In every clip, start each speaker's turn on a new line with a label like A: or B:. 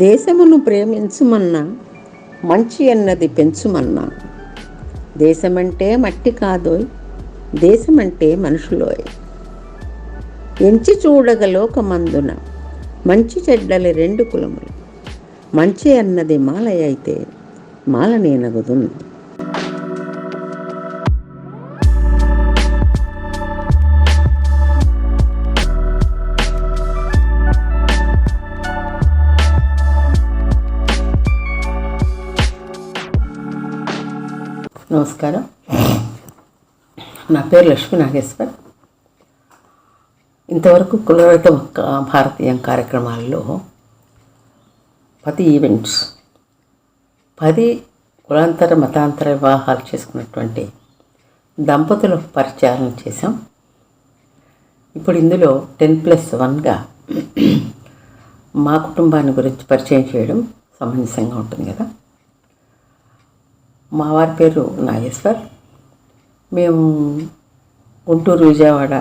A: దేశమును ప్రేమించుమన్నా, మంచి అన్నది పెంచుమన్నా. దేశమంటే మట్టి కాదోయ్, దేశమంటే మనుషులోయ్. ఎంచి చూడగ లోకమందున మంచి చెడ్డలి రెండు కులములు. మంచి అన్నది మాలయ అయితే మాలనేనగుదును. నమస్కారం. నా పేరు లక్ష్మీ నాగేశ్వర్. ఇంతవరకు కులరహిత భారతీయం కార్యక్రమాల్లో 10 ఈవెంట్స్, 10 కులాంతర మతాంతర వివాహాలు చేసుకున్నటువంటి దంపతుల పరిచయాలను చేశాం. ఇప్పుడు ఇందులో 10+1గా మా కుటుంబాన్ని గురించి పరిచయం చేయడం సమంజసంగా ఉంటుంది కదా. మా వారి పేరు నాగేశ్వర్. మేము గుంటూరు, విజయవాడ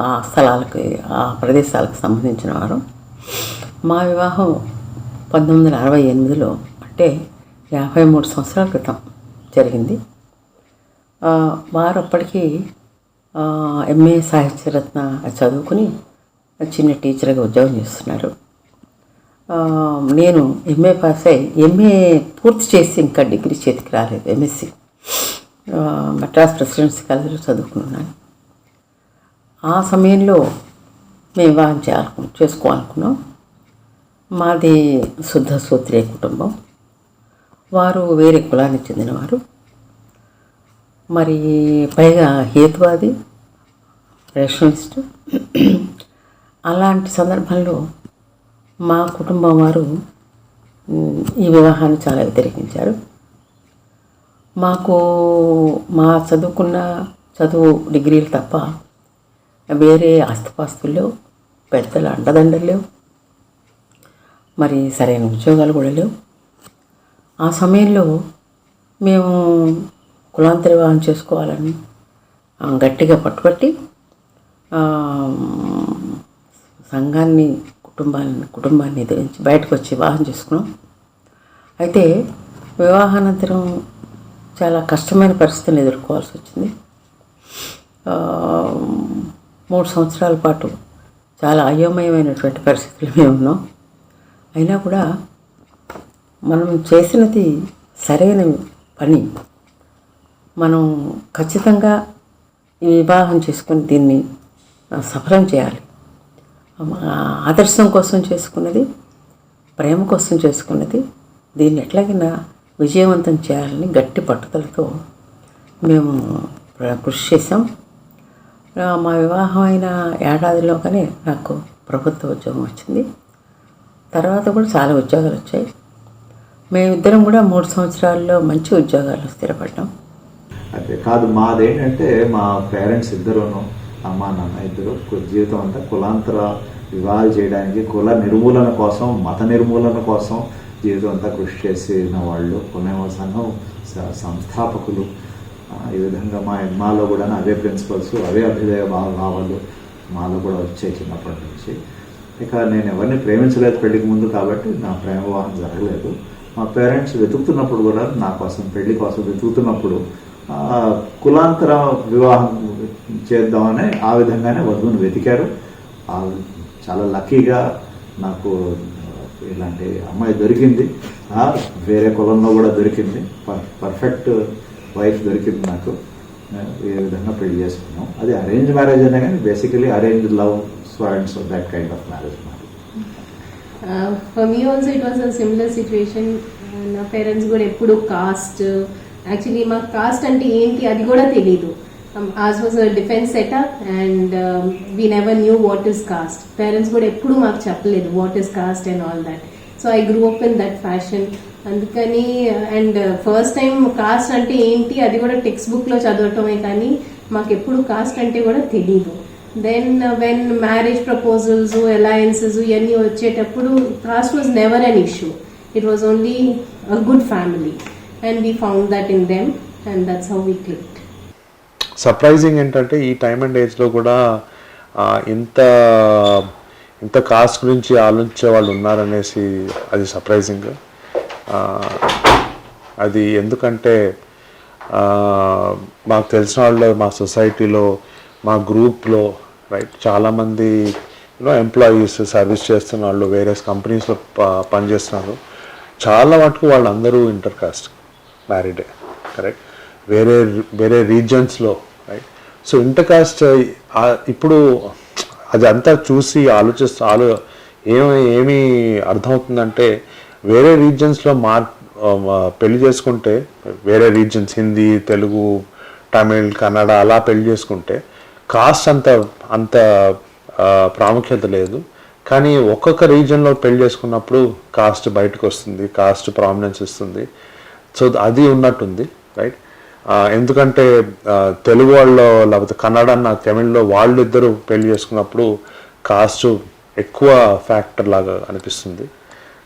A: ఆ స్థలాలకి, ఆ ప్రదేశాలకు సంబంధించిన వారు. మా వివాహం 1968లో, అంటే 53 సంవత్సరాల క్రితం జరిగింది. వారు అప్పటికి MA సాహిత్యరత్న చదువుకుని చిన్న టీచర్గా ఉద్యోగం చేస్తున్నారు. నేను MA పాస్ అయ్యి, MA పూర్తి చేసి ఇంకా డిగ్రీ చేతికి రాలేదు. MSc మద్రాస్ ప్రెసిడెన్సీ కాలేజీలో చదువుకున్నాను. ఆ సమయంలో మేము వివాహం చేసుకోవాలనుకున్నాం. మాది శుద్ధ సూత్రీయ కుటుంబం. వారు వేరే కులానికి చెందినవారు. మరి పైగా హేతువాది, రేషనలిస్ట్. అలాంటి సందర్భంలో మా కుటుంబం వారు ఈ వివాహాన్ని చాలా వ్యతిరేకించారు. మా చదువు డిగ్రీలు తప్ప వేరే ఆస్తిపాస్తులు, పెద్దల అండదండలు లేవు. మరి సరైన ఉద్యోగాలు కూడా లేవు. ఆ సమయంలో మేము కులాంతర వివాహం చేసుకోవాలని గట్టిగా పట్టుబట్టి సంఘాన్ని, కుటుంబాన్ని ఎదిరించి బయటకు వచ్చి వివాహం చేసుకున్నాం. అయితే వివాహానంతరం చాలా కష్టమైన పరిస్థితులను ఎదుర్కోవాల్సి వచ్చింది. 3 సంవత్సరాల పాటు చాలా అయోమయమైనటువంటి పరిస్థితులు మేము ఉన్నాం. అయినా కూడా మనం చేసినది సరైన పని. మనం ఖచ్చితంగా ఈ వివాహం చేసుకుని దీన్ని సఫలం చేయాలి. ఆదర్శం కోసం చేసుకున్నది, ప్రేమ కోసం చేసుకున్నది. దీన్ని ఎట్లాగైనా విజయవంతం చేయాలని గట్టి పట్టుదలతో మేము కృషి చేసాం. మా వివాహం అయిన ఏడాదిలోగానే నాకు ప్రభుత్వ ఉద్యోగం వచ్చింది. తర్వాత కూడా చాలా ఉద్యోగాలు వచ్చాయి. మేమిద్దరం కూడా 3 సంవత్సరాల్లో మంచి ఉద్యోగాలు స్థిరపడ్డాం.
B: అదే కాదు, మాదేంటంటే మా పేరెంట్స్ ఇద్దరును, అమ్మ నాన్న ఇద్దరు జీవితం అంతా కులాంతర వివాహాలు చేయడానికి, కుల నిర్మూలన కోసం, మత నిర్మూలన కోసం జీవితం అంతా కృషి చేసిన వాళ్ళు. పుణ్యమ సంఘం సంస్థాపకులు. ఈ విధంగా మాలో కూడా అవే ప్రిన్సిపల్స్, అవే అభ్యుదయ భావాలు మాలో కూడా వచ్చాయి చిన్నప్పటి నుంచి. ఇక నేను ఎవరిని ప్రేమించలేదు పెళ్లికి ముందు, కాబట్టి నా ప్రేమ వివాహం జరగలేదు. మా పేరెంట్స్ వెతుకుతున్నప్పుడు కూడా, నా కోసం పెళ్లి కోసం వెతుకుతున్నప్పుడు కులాంతర వివాహం చేద్దామని ఆ విధంగానే వధువును వెతికారు. చాలా లక్కీగా నాకు ఇలాంటి అమ్మాయి దొరికింది. వేరే కులంలో కూడా దొరికింది. పర్ఫెక్ట్ వైఫ్ దొరికింది నాకు. ఈ విధంగా పెళ్లి చేసుకున్నాం. అది అరేంజ్ మ్యారేజ్ అనే కానీ basically arrange love, so that kind of marriage.
C: For me also it was a similar situation. నా పేరెంట్స్ కూడా ఎప్పుడు కాస్ట్, యాక్చువల్లీ మాకు కాస్ట్ అంటే ఏంటి అది కూడా తెలీదు. ours was a defense setup and we never knew what is caste. Parents కూడా ఎప్పుడు మాకు చెప్పలేదు what is caste and all that. So I grew up in that fashion. అందుకని అండ్ ఫస్ట్ టైం కాస్ట్ అంటే ఏంటి అది కూడా టెక్స్ట్ బుక్లో చదవటమే, కానీ మాకు ఎప్పుడు కాస్ట్ అంటే కూడా తెలీదు. Then when marriage proposals, alliances ఇవన్నీ వచ్చేటప్పుడు caste was never an issue. It was only a good family and we found that in them and that's how we clicked.
D: Surprising ఏంటంటే ఈ టైమ్ అండ్ ఏజ్లో కూడా ఇంత కాస్ట్ గురించి ఆలోచించే వాళ్ళు ఉన్నారనేసి అది సర్ప్రైజింగ్. అది ఎందుకంటే మాకు తెలిసిన వాళ్ళు మా సొసైటీలో మా గ్రూప్లో రైట్ చాలామంది ఎంప్లాయీస్ సర్వీస్ చేస్తున్న వాళ్ళు వేరే కంపెనీస్లో పనిచేస్తున్నారు. చాలా మటుకు వాళ్ళందరూ ఇంటర్ కాస్ట్ మ్యారీడే కరెక్ట్, వేరే వేరే రీజన్స్లో రైట్. సో ఇంటర్ కాస్ట్ ఇప్పుడు అది అంతా చూసి ఏమి అర్థమవుతుందంటే వేరే రీజన్స్లో పెళ్లి చేసుకుంటే వేరే రీజన్స్ హిందీ, తెలుగు, తమిళ్, కన్నడ అలా పెళ్లి చేసుకుంటే కాస్ట్ అంత ప్రాముఖ్యత లేదు. కానీ ఒక్కొక్క రీజన్లో పెళ్లి చేసుకున్నప్పుడు కాస్ట్ బయటకు వస్తుంది, కాస్ట్ ప్రామినెన్స్ ఇస్తుంది. సో అది ఉన్నట్టుంది రైట్. ఎందుకంటే తెలుగు వాళ్ళు లేకపోతే కన్నడ తమిళ్లో వాళ్ళిద్దరూ పెళ్లి చేసుకున్నప్పుడు కాస్ట్ ఎక్కువ ఫ్యాక్టర్ లాగా అనిపిస్తుంది.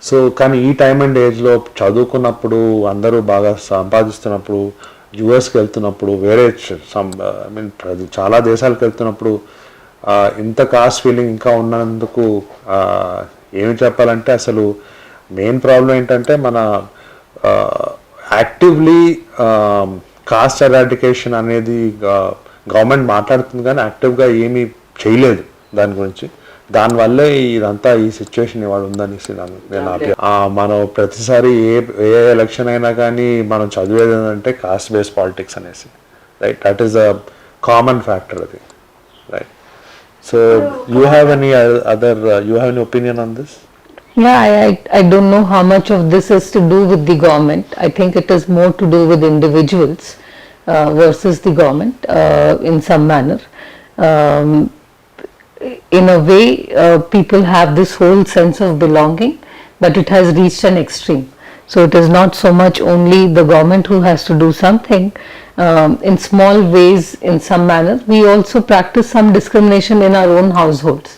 D: సో కానీ ఈ టైం అండ్ ఏజ్లో చదువుకున్నప్పుడు అందరూ బాగా సంపాదిస్తున్నప్పుడు యుఎస్కి వెళ్తున్నప్పుడు వేరే చాలా దేశాలకు వెళ్తున్నప్పుడు ఇంత కాస్ట్ ఫీలింగ్ ఇంకా ఉన్నందుకు ఏమి చెప్పాలంటే అసలు మెయిన్ ప్రాబ్లం ఏంటంటే మన యాక్టివ్లీ కాస్ట్ ఎరాడికేషన్ అనేది గవర్నమెంట్ మాట్లాడుతుంది కానీ యాక్టివ్గా ఏమీ చేయలేదు దాని గురించి. దానివల్లే ఇదంతా ఈ సిచ్యువేషన్ ఇవాళ ఉందనేసి మనం ప్రతిసారి ఏ ఎలక్షన్ అయినా కానీ మనం చదివేది ఏంటంటే కాస్ట్ బేస్డ్ పాలిటిక్స్ అనేసి right. That is a common factor అది right. So you have any opinion on this?
E: Yeah, I don't know how much of this is to do with the government. I think it is more to do with individuals versus the government in some manner. In a way, people have this whole sense of belonging, but it has reached an extreme. So it is not so much only the government who has to do something. In small ways, in some manner, we also practice some discrimination in our own households.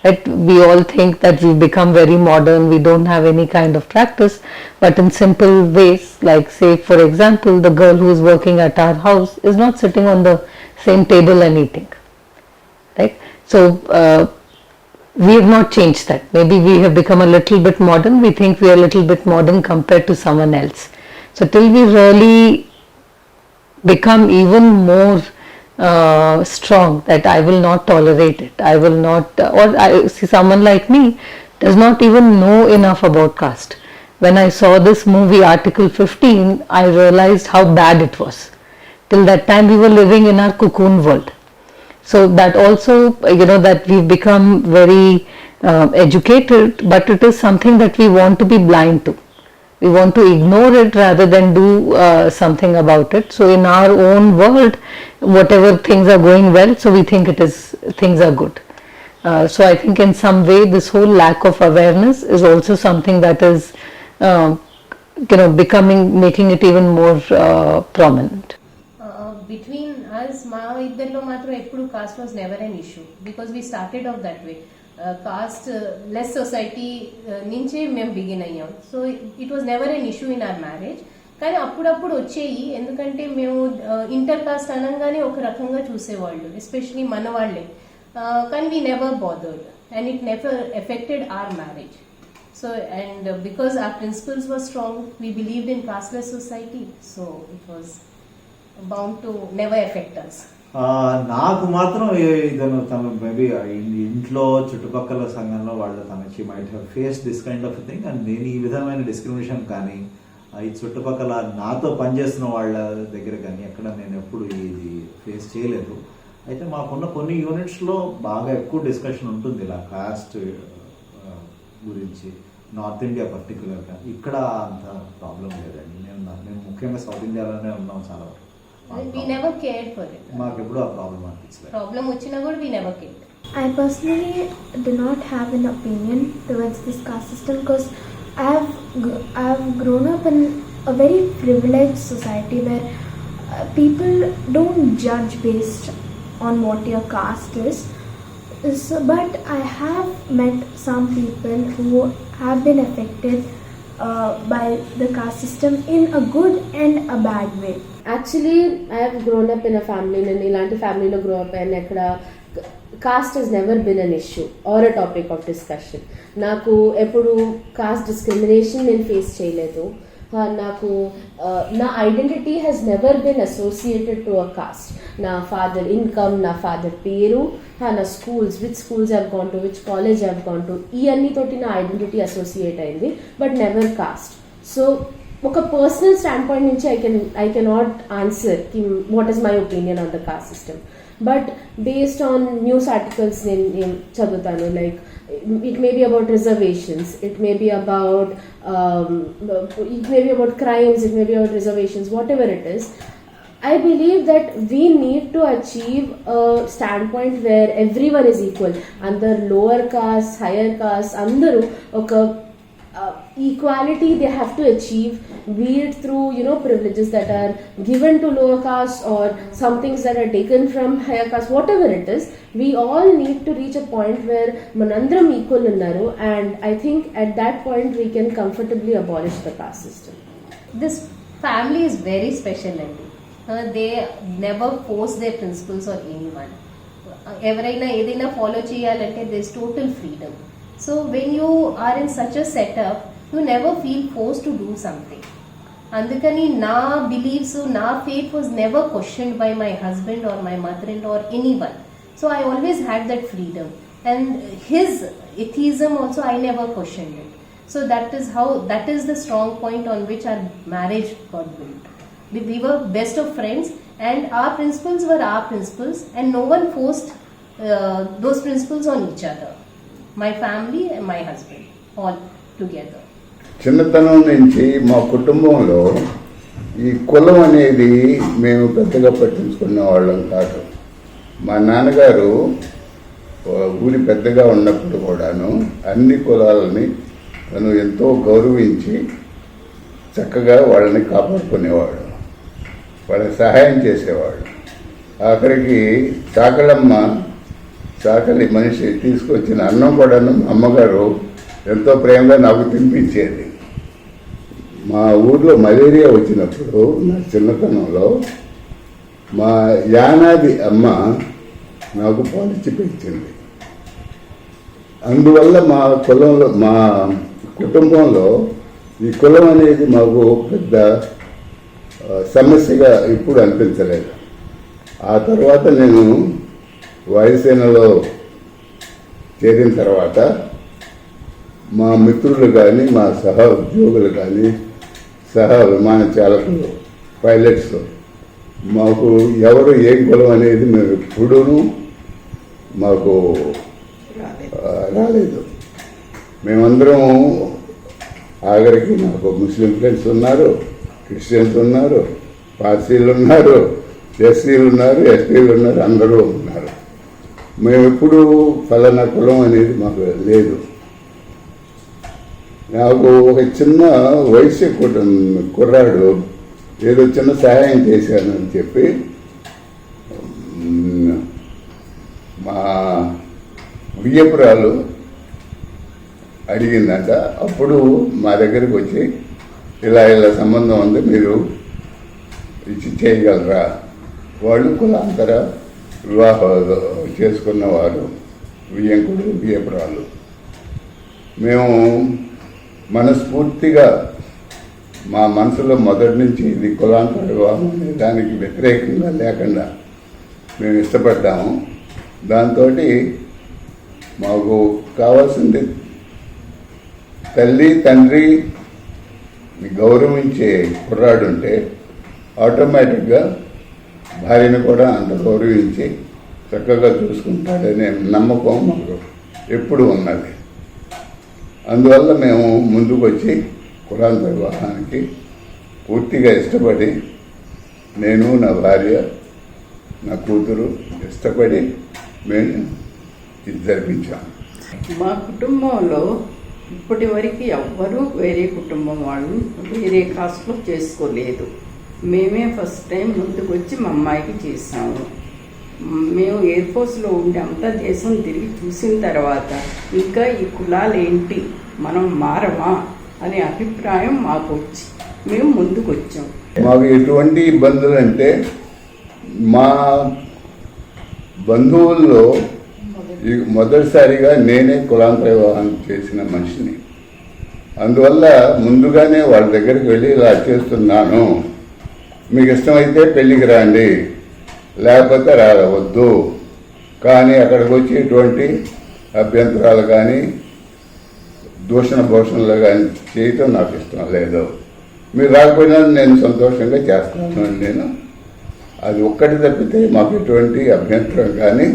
E: Right? We all think that we've become very modern, we don't have any kind of practice, but in simple ways, like say for example, the girl who is working at our house is not sitting on the same table and eating. Right? So we have not changed that. Maybe we have become a little bit modern, we think we are a little bit modern compared to someone else. So till we really become even more strong that I will not tolerate it, I will not, or I see someone like me does not even know enough about caste. When I saw this movie Article 15, I realized how bad it was. Till that time we were living in our cocoon world. So that also, that we've become very educated, but it is something that we want to be blind to. We want to ignore it rather than do something about it. So in our own world, whatever things are going well, so we think things are good. So I think in some way this whole lack of awareness is also something that is making it even more prominent.
C: Between us, మా ఇద్దరిలో మాత్రం ఎప్పుడు cost was never an issue because we started off that way. Cost less society నుంచే మేము begin అయ్యాం. So it was never an issue in our marriage. కానీ అప్పుడప్పుడు వచ్చేయి, ఎందుకంటే మేము ఇంటర్ కాస్ట్ అనగానే ఒక రకంగా చూసేవాళ్ళు, ఎస్పెషలీ మన వాళ్ళే. కానీ we never bothered and it never affected our marriage. So and because our principles were strong, we believed in casteless society, so it was bound to never affect us.
B: నాకు మాత్రం తను మేబీ ఇంట్లో చుట్టుపక్కల సంఘంలో వాళ్ళు తనకి might have face this kind of thing. And నేను ఈ విధమైన డిస్క్రిమినేషన్ కానీ ఈ చుట్టుపక్కల నాతో పనిచేస్తున్న వాళ్ళ దగ్గర కానీ ఎక్కడ నేను ఎప్పుడు ఇది ఫేస్ చేయలేదు. అయితే మాకున్న కొన్ని యూనిట్స్లో బాగా ఎక్కువ డిస్కషన్ ఉంటుంది ఇలా కాస్ట్ గురించి. నార్త్ ఇండియా పర్టికులర్గా ఇక్కడ అంత ప్రాబ్లం లేదండి. మేము ముఖ్యంగా సౌత్ ఇండియాలోనే ఉన్నాం చాలా వరకు.
C: We never cared for it.
B: మాకు ఎప్పుడు ఆ ప్రాబ్లం అనిపించలేదు.
C: ప్రాబ్లం వచ్చినా కూడా we never cared.
F: I personally do not have an opinion towards this caste system because I have grown up in a very privileged society where people don't judge based on what your caste is. But I have met some people who have been affected by the caste system in a good and a bad way.
G: Actually, I have grown up in a family, నేను ఇలాంటి ఫ్యామిలీలో grow up అయ్యాను. ఎక్కడ
C: caste has never been an issue or a topic of discussion. నాకు ఎప్పుడు caste discrimination నేను face చేయలేదు. నాకు నా identity has never been associated to a cost. నా ఫాదర్ ఇన్కమ్, నా ఫాదర్ పేరు, నా schools, which schools have gone to, which college have gone to, ఈ అన్నితోటి నా ఐడెంటిటీ అసోసియేట్ అయింది, బట్ నెవర్ కాస్ట్. సో ఒక పర్సనల్ స్టాండ్ పాయింట్ నుంచి I cannot answer what is my opinion on the cost system. But based on news articles నేను చదువుతాను, like it may be about reservations, it may be about crimes, it may be about reservations, whatever it is. I believe that we need to achieve a standpoint where everyone is equal. Under lower caste, higher caste, andaru oka equality they have to achieve, be it through privileges that are given to lower caste or some things that are taken from higher caste, whatever it is. We all need to reach a point where manandram equal unnaru, and I think at that point we can comfortably abolish the caste system.
G: This family is very special, and they never force their principles on anyone. Evaraina edaina follow cheyalante there is total freedom. So when you are in such a setup, you never feel forced to do something. Andukani na beliefs, na faith was never questioned by my husband or my mother-in-law or anyone. So I always had that freedom, and his atheism also I never questioned it. So that is the strong point on which our marriage got built. We were best of friends, and our principles were our principles, and no one forced those principles on each other. My family and my husband, all together.
H: చిన్నతనం నుంచి మా కుటుంబంలో ఈ కులం అనేది మేము పెద్దగా పట్టించుకునే వాళ్ళం కాదు. మా నాన్నగారు ఊరి పెద్దగా ఉన్నప్పుడు కూడాను అన్ని కులాలని తను ఎంతో గౌరవించి చక్కగా వాళ్ళని కాపాడుకునేవాడు, వాళ్ళకి సహాయం చేసేవాడు. ఆఖరికి చాకలి మనిషి తీసుకొచ్చిన అన్నం కూడాను మా అమ్మగారు ఎంతో ప్రేమగా నాకు తినిపించేది. మా ఊర్లో మలేరియా వచ్చినప్పుడు నా చిన్నతనంలో మా యానాది అమ్మ నాకు పాలిచ్చి పెంచింది. అందువల్ల మా కుటుంబంలో ఈ కులం అనేది మాకు పెద్ద సమస్యగా ఇప్పుడు అనిపించలేదు. ఆ తర్వాత నేను వాయుసేనలో చేరిన తర్వాత మా మిత్రులు కానీ, మా సహ ఉద్యోగులు కానీ, సహ విమాన చాలకులు, పైలట్స్, మాకు ఎవరు ఏ కులం అనేది మేము ఎప్పుడూ మాకు రాలేదు. మేమందరం ఆఖరికి నాకు ముస్లిం ఫ్రెండ్స్ ఉన్నారు, క్రిస్టియన్స్ ఉన్నారు, పార్సీలు ఉన్నారు, ఎస్సీలు ఉన్నారు, ఎస్టీలు ఉన్నారు, అందరూ ఉన్నారు. మేము ఎప్పుడూ ఫలానా కులం అనేది మాకు లేదు. నాకు ఒక చిన్న వయసు కుర్రాడు ఏదో చిన్న సహాయం చేశానని చెప్పి మా వియ్యపురాలు అడిగిందంట. అప్పుడు మా దగ్గరికి వచ్చి ఇలా సంబంధం ఉంది, మీరు ఇచ్చి చేయగలరా? వాళ్ళు కులాంతర వివాహాలు చేసుకున్నవారు వియ్యంకుడు, వియ్యపురాలు. మేము మనస్ఫూర్తిగా మా మనసులో మొదటి నుంచి ఇది కులాంతర వివాహం అనే దానికి వ్యతిరేకంగా లేకుండా మేము ఇష్టపడ్డాము. దాంతో మాకు కావాల్సింది తల్లి తండ్రి గౌరవించే కుర్రాడు ఉంటే ఆటోమేటిక్గా భార్యను కూడా అంత గౌరవించి చక్కగా చూసుకుంటాడనే నమ్మకం మాకు ఎప్పుడు ఉన్నది. అందువల్ల మేము ముందుకు వచ్చి కులాంతర వివాహానికి పూర్తిగా ఇష్టపడి, నేను, నా భార్య, నా కూతురు ఇష్టపడి మేము ఇది జరిపించాము.
I: మా కుటుంబంలో ఇప్పటి వరకు ఎవ్వరూ వేరే కుటుంబం వాళ్ళు వేరే కాస్ట్లో చేసుకోలేదు. మేమే ఫస్ట్ టైం ముందుకు వచ్చి మా అమ్మాయికి చేసాము. మేము ఎయిర్ ఫోర్స్లో ఉండి అంతా దేశం తిరిగి చూసిన తర్వాత ఇంకా ఈ కులాలు ఏంటి, మనం మారమా అనే అభిప్రాయం మాకు వచ్చి మేము ముందుకు వచ్చాం.
H: మాకు ఎటువంటి ఇబ్బందులు అంటే మా బంధువుల్లో ఈ మొదటిసారిగా నేనే కులాంతర వివాహం చేసిన మనిషిని. అందువల్ల ముందుగానే వాళ్ళ దగ్గరికి వెళ్ళి ఇలా చేస్తున్నాను, మీకు ఇష్టమైతే పెళ్ళికి రండి, లేకపోతే రావద్దు, కానీ అక్కడికి వచ్చి ఎటువంటి అభ్యంతరాలు కానీ దూషణ భూషణలు కానీ చేయటం నాకు ఇష్టం లేదు. మీరు రాకపోయినా నేను సంతోషంగా చేస్తాను. నేను అది ఒక్కటి తప్పితే మాకు ఎటువంటి అభ్యంతరం కానీ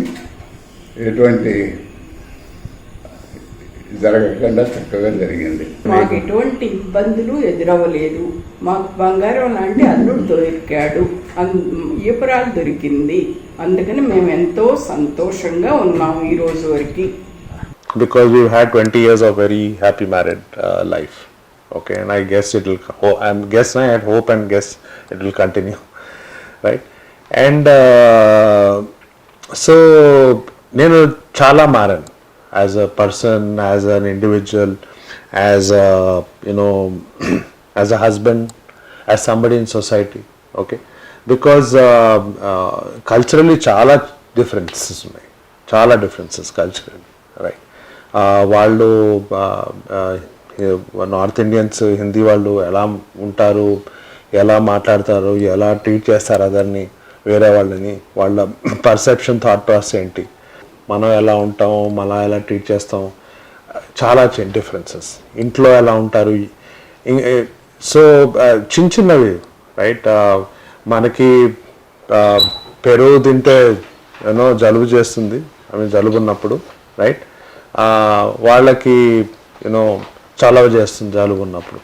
H: ఎటువంటి జరగకుండా చక్కగా జరిగింది.
I: మాకు ఎటువంటి ఇబ్బందులు ఎదురవ్వలేదు. మాకు బంగారం లాంటి అల్లుడు దొరికాడు, ఈపురాలు దొరికింది. అందుకని మేము ఎంతో సంతోషంగా ఉన్నాము ఈ రోజు వరకు.
D: Because we've had 20 years of very happy married life. Okay, and I guess it will, I had hope and guess it will continue. Right? And so, నేను చాలా మారాను as a person, as an individual, as a, as a husband, as somebody in society. Okay, because culturally చాలా differences ఉన్నాయి, చాలా differences culturally, right? వాళ్ళు north Indians, Hindi వాళ్ళు ఎలా ఉంటారు, ఎలా మాట్లాడతారు, ఎలా ట్రీట్ చేస్తారు అదర్ని, వేరే వాళ్ళని, వాళ్ళ పర్సెప్షన్, థాట్ ప్రాసెస్ ఏంటి, మనం ఎలా ఉంటాం, మనం ఎలా ట్రీట్ చేస్తాం, చాలా డిఫరెన్సెస్. ఇంట్లో ఎలా ఉంటారు, సో చిన్న చిన్నవి, రైట్? మనకి పెరుగు తింటే జలుబు చేస్తుంది, జలుబు ఉన్నప్పుడు, రైట్? వాళ్ళకి చలవ చేస్తుంది జలుబు ఉన్నప్పుడు.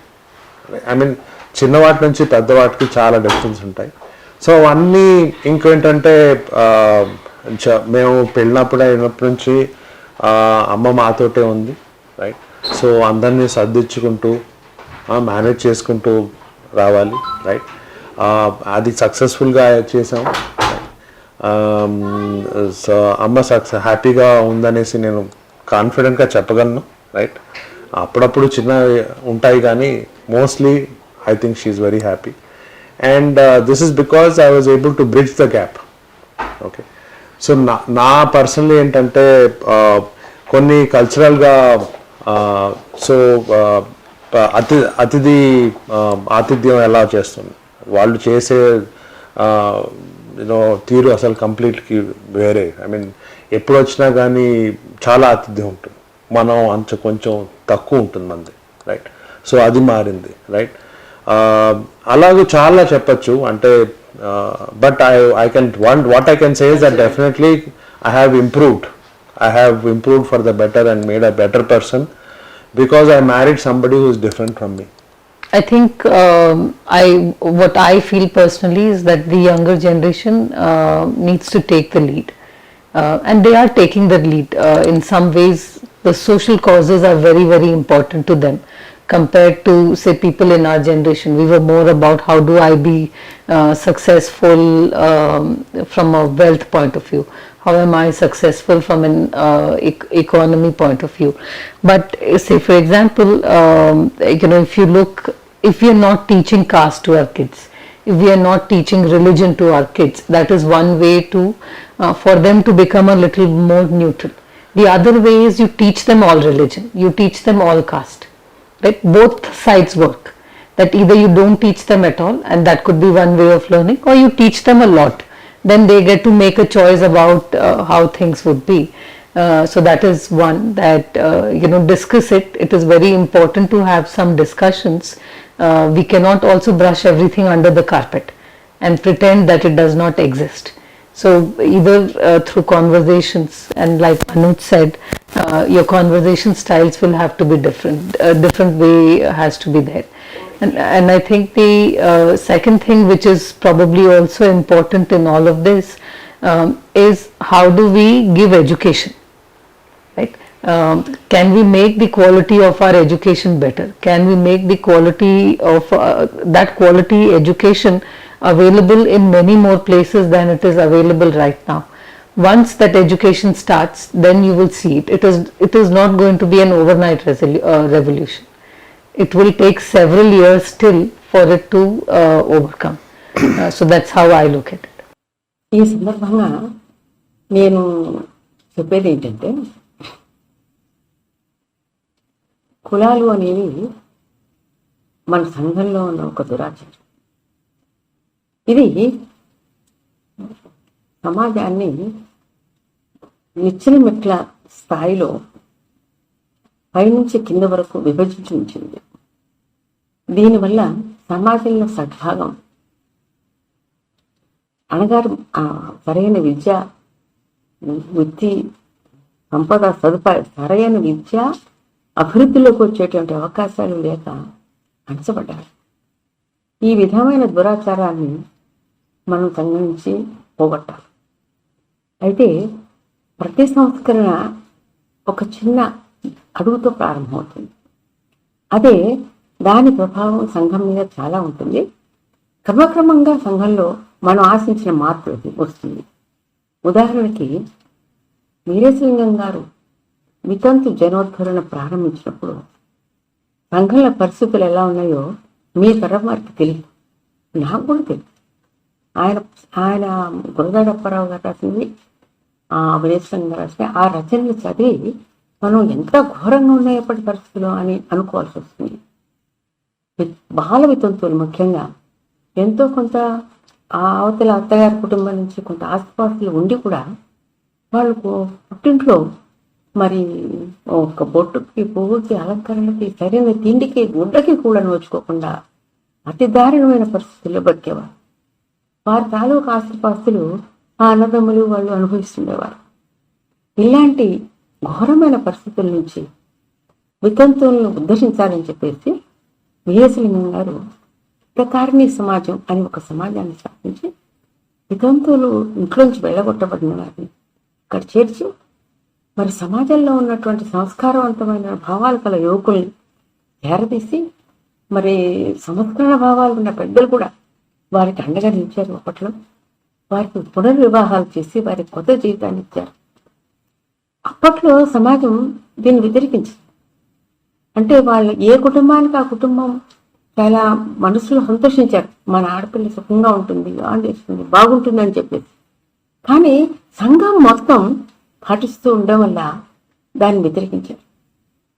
D: చిన్నవాటి నుంచి పెద్దవాటికి చాలా డిఫరెన్స్ ఉంటాయి. సో అన్నీ ఇంకేంటంటే మేము పెళ్ళినప్పుడు అయినప్పటి నుంచి అమ్మ మాతోటే ఉంది, రైట్? సో అందరినీ సర్దించుకుంటూ మేనేజ్ చేసుకుంటూ రావాలి, రైట్? అది సక్సెస్ఫుల్గా చేసాం. సో అమ్మ హ్యాపీగా ఉందనేసి నేను కాన్ఫిడెంట్గా చెప్పగలను, రైట్? అప్పుడప్పుడు చిన్న ఉంటాయి కానీ mostly I think she is very happy. And this is because I was able to bridge the gap. Okay, so నా పర్సనలీ ఏంటంటే కొన్ని కల్చరల్గా సో ఆతిథ్యం ఎలా చేస్తుంది, వాళ్ళు చేసే తీరు అసలు కంప్లీట్లీ వేరే. ఎప్పుడు వచ్చినా కానీ చాలా ఆతిథ్యం ఉంటుంది, మనం కొంచెం తక్కువ ఉంటుంది మనది, రైట్? సో అది మారింది, రైట్? అలాగే చాలా చెప్పచ్చు అంటే, but what I can say is that definitely I have improved for the better and made a better person because I married somebody who is different from me.
E: I think what I feel personally is that the younger generation needs to take the lead, and they are taking the lead. In some ways, the social causes are very, very important to them compared to, say, people in our generation. We were more about how do I be successful from a wealth point of view. How am I successful from an economy point of view? But say, for example, if you look, if we are not teaching caste to our kids, if we are not teaching religion to our kids, that is one way to for them to become a little more neutral. The other way is you teach them all religion, you teach them all caste, right? Both sides work. That either you don't teach them at all, and that could be one way of learning, or you teach them a lot. Then they get to make a choice about how things would be. So that is one that discuss it. It is very important to have some discussions. We cannot also brush everything under the carpet and pretend that it does not exist. So either through conversations, and like Anuj said, your conversation styles will have to be different. A different way has to be there. And I think the second thing, which is probably also important in all of this, is how do we give education, right? Can we make the quality of our education better? Can we make the quality of that quality education available in many more places than it is available right now? Once that education starts, then you will see it. It is not going to be an overnight revolution. It will take several years still for it to overcome. So that's how I look at it.
A: ఈ సందర్భంగా నేను చెప్పేది ఏంటంటే, కులాలు అనేవి మన సంఘంలో ఉన్న ఒక దురాచారం. ఇది సమాజాన్ని నిచ్చెన మెట్ల స్థాయిలో పైనుంచి కింద వరకు విభజించి ఉంచింది. దీనివల్ల సమాజంలో సద్భాగం, అనగారు సరైన విద్య, వృత్తి, సంపద, సదుపాయం, సరైన విద్య అభివృద్ధిలోకి వచ్చేటువంటి అవకాశాలు లేక అణచబడ్డారు. ఈ విధమైన దురాచారాన్ని మనం సంఘం నుంచి పోగొట్టాలి. అయితే ప్రతి సంస్కరణ ఒక చిన్న అడుగుతో ప్రారంభమవుతుంది. అదే దాని ప్రభావం సంఘం మీద చాలా ఉంటుంది. క్రమక్రమంగా సంఘంలో మనం ఆశించిన మార్పు వస్తుంది. ఉదాహరణకి వీరేశలింగం గారు వితంతు జనోద్ధరణ ప్రారంభించినప్పుడు సంఘంలో పరిస్థితులు ఎలా ఉన్నాయో మీ తరం వారికి తెలియదు, నాకు కూడా తెలియదు. ఆయన గురదాడప్పారావు గారు రాసింది, వీరేశలింగం గారు రాసిన ఆ రచనలు చదివి మనం ఎంత ఘోరంగా ఉన్నాయి ఎప్పటి పరిస్థితులు అని అనుకోవాల్సి వస్తుంది. బాల వితంతువులు ముఖ్యంగా ఎంతో కొంత ఆ అవతల అత్తగారి కుటుంబం నుంచి కొంత ఆస్తిపాస్తులు ఉండి కూడా వాళ్ళకు పుట్టింట్లో మరి ఒక బొట్టుకి, పువ్వుకి, అలంకరణకి, సరైన తిండికి, గుడ్డకి కూడా నోచుకోకుండా అతి దారుణమైన పరిస్థితుల్లో బతికేవారు. వారి తాలూకు ఆస్తిపాస్తులు ఆ అన్నదమ్ములు వాళ్ళు అనుభవిస్తుండేవారు. ఇలాంటి ఘోరమైన పరిస్థితుల నుంచి వితంతువులను ఉద్ధరించాలని చెప్పేసి వీరేశలింగం గారు ప్రకారిణి సమాజం అని ఒక సమాజాన్ని స్థాపించి వితంతువులు ఇంట్లోంచి వెళ్ళగొట్టబడిన వారిని ఇక్కడ చేర్చి మరి సమాజంలో ఉన్నటువంటి సంస్కారవంతమైన భావాలు కల యువకుల్ని చేరదీసి మరి సంస్కరణ భావాలు ఉన్న పెద్దలు కూడా వారికి అండగా నిలిచారు. అప్పట్లో వారికి పునర్వివాహాలు చేసి వారికి కొత్త జీవితాన్ని ఇచ్చారు. అప్పట్లో సమాజం దీన్ని వ్యతిరేకించింది. అంటే వాళ్ళు ఏ కుటుంబానికి ఆ కుటుంబం చాలా మనసులో సంతోషించారు, మన ఆడపిల్ల సుఖంగా ఉంటుంది, చేస్తుంది, బాగుంటుంది అని చెప్పేసి. కానీ సంఘం మొత్తం పాటిస్తూ ఉండడం వల్ల దాన్ని వ్యతిరేకించారు.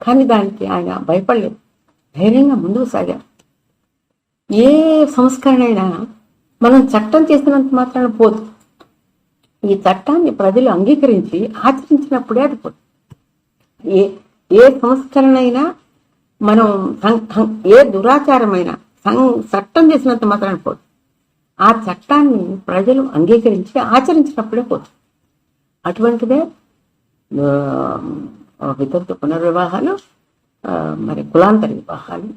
A: కానీ దానికి ఆయన భయపడలేదు, ధైర్యంగా ముందుకు సాగారు. ఏ సంస్కరణ అయినా మనం చట్టం చేసినంత మాత్రాన పోదు. ఈ చట్టాన్ని ప్రజలు అంగీకరించి ఆచరించినప్పుడే అది పోదు. ఏ సంస్కరణ అయినా మనం ఏ దురాచారమైనా చట్టం చేసినంత మాత్రాన పోదు. ఆ చట్టాన్ని ప్రజలు అంగీకరించి ఆచరించినప్పుడే పోదు. అటువంటిదే వితంతు పునర్వివాహాలు, మరి కులాంతర వివాహాలు,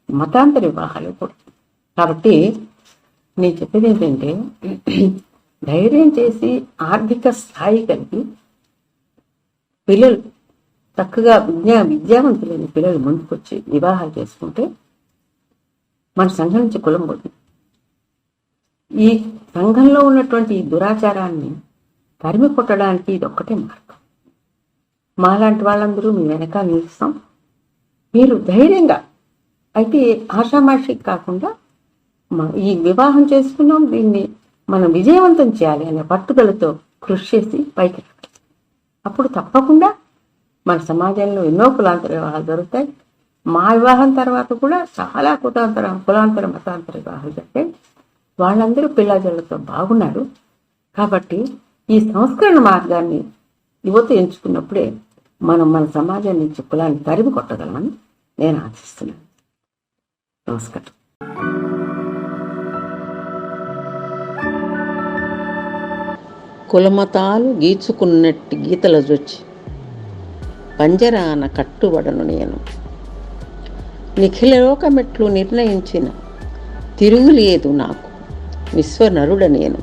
A: మతాంతర వివాహాలు కూడా. కాబట్టి నేను చెప్పేది ఏంటంటే, ధైర్యం చేసి ఆర్థిక స్థాయి కలిగి పిల్లలు చక్కగా విద్యావంతులైన పిల్లలు ముందుకొచ్చి వివాహాలు చేసుకుంటే మన సంఘం నుంచి కులం పోతుంది. ఈ సంఘంలో ఉన్నటువంటి ఈ దురాచారాన్ని తరిమి కొట్టడానికి ఇది ఒక్కటే మార్గం. మాలాంటి వాళ్ళందరూ మీ వెనకాల నిలుస్తాం. మీరు ధైర్యంగా, అయితే ఆషామాషి కాకుండా ఈ వివాహం చేసుకున్నాం, దీన్ని మనం విజయవంతం చేయాలి అనే పట్టుదలతో కృషి చేసి పైకి రావాలి. అప్పుడు తప్పకుండా మన సమాజంలో ఎన్నో కులాంతర వివాహాలు జరుగుతాయి. మా వివాహం తర్వాత కూడా చాలా కులాంతర మతాంతర వివాహాలు జరిగాయి. వాళ్ళందరూ పిల్లాజల్లతో బాగున్నారు. కాబట్టి ఈ సంస్కరణ మార్గాన్ని యువత ఎంచుకున్నప్పుడే మనం మన సమాజం నుంచి కులాన్ని తరిమి కొట్టగలమని నేను ఆశిస్తున్నాను. నమస్కారం. కులమతాలు గీచుకున్నట్టు గీతల జొచ్చి పంజరాన కట్టుబడను నేను. నిఖిలలోకమెట్లు నిర్ణయించిన తిరుగులేదు నాకు, విశ్వనరుడ నేను.